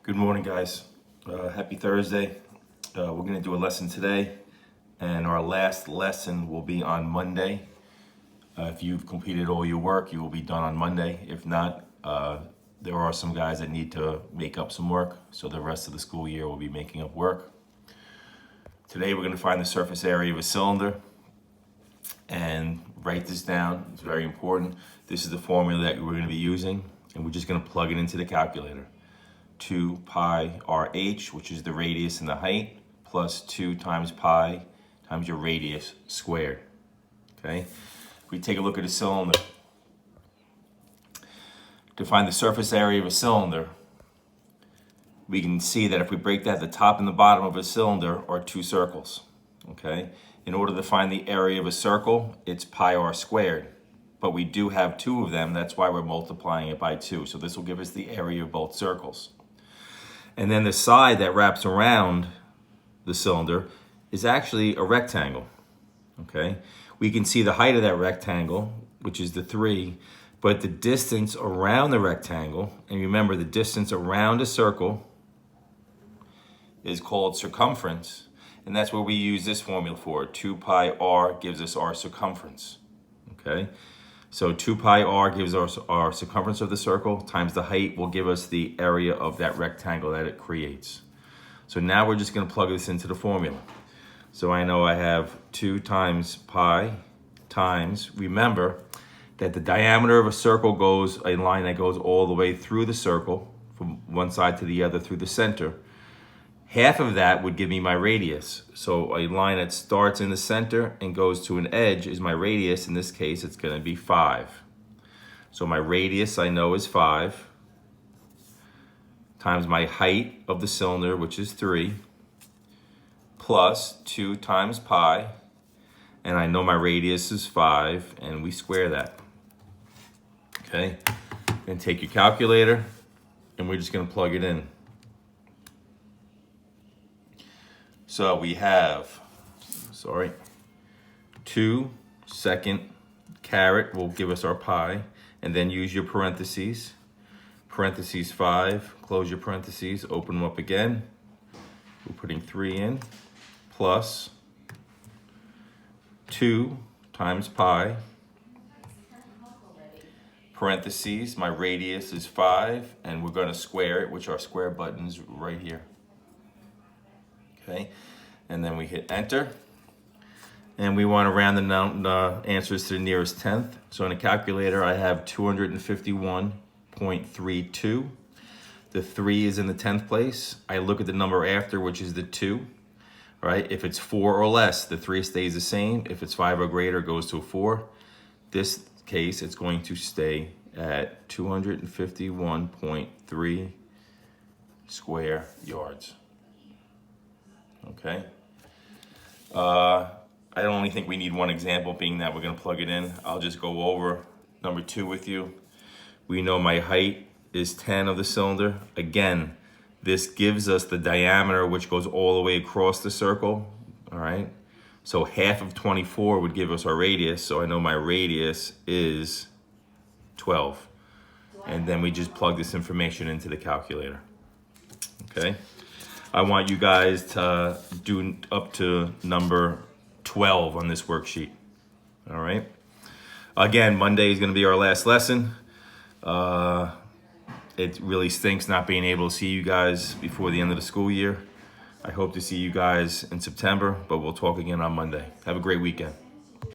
Good morning, guys. Happy Thursday. We're going to do a lesson today, and our last lesson will be on Monday. If you've completed all your work, you will be done on Monday. If not, there are some guys that need to make up some work, so the rest of the school year will be making up work. Today, we're going to find the surface area of a cylinder and write this down. It's very important. This is the formula that we're going to be using, and we're just going to plug it into the calculator. 2 pi RH, which is the radius and the height, plus 2 times pi times your radius squared. Okay? If we take a look at a cylinder, to find the surface area of a cylinder, we can see that if we break that, the top and the bottom of a cylinder are 2 circles. Okay? In order to find the area of a circle, it's pi r squared. But we do have 2 of them, that's why we're multiplying it by 2. So this will give us the area of both circles. And then the side that wraps around the cylinder is actually a rectangle, okay? We can see the height of that rectangle, which is the 3, but the distance around the rectangle, and remember the distance around a circle is called circumference, and that's what we use this formula for. 2 pi r gives us our circumference, okay? So 2 pi r gives us our circumference of the circle times the height will give us the area of that rectangle that it creates. So now we're just going to plug this into the formula. So I know I have 2 times pi times, remember that the diameter of a circle goes, a line that goes all the way through the circle, from one side to the other through the center. Half of that would give me my radius. So a line that starts in the center and goes to an edge is my radius. In this case, it's going to be 5. So my radius I know is 5 times my height of the cylinder, which is 3, plus 2 times pi, and I know my radius is 5, and we square that. Okay, and take your calculator, and we're just going to plug it in. So we have, 2 second caret will give us our pi, and then use your parentheses. Parentheses 5, close your parentheses, open them up again. We're putting 3 in, plus 2 times pi, parentheses, my radius is 5, and we're going to square it, which our square button is right here. Okay, and then we hit enter, and we want to round the answers to the nearest tenth. So in a calculator, I have 251.32. The 3 is in the 10th place. I look at the number after, which is the 2. All right, if it's 4 or less, the 3 stays the same. If it's 5 or greater, it goes to a 4. This case, it's going to stay at 251.3 square yards. Okay. I don't only think we need one example, being that we're going to plug it in. I'll just go over number 2 with you. We know my height is 10 of the cylinder. Again, this gives us the diameter, which goes all the way across the circle. All right. So half of 24 would give us our radius. So I know my radius is 12. And then we just plug this information into the calculator. Okay. I want you guys to do up to number 12 on this worksheet. All right. Again, Monday is going to be our last lesson. It really stinks not being able to see you guys before the end of the school year. I hope to see you guys in September, but we'll talk again on Monday. Have a great weekend.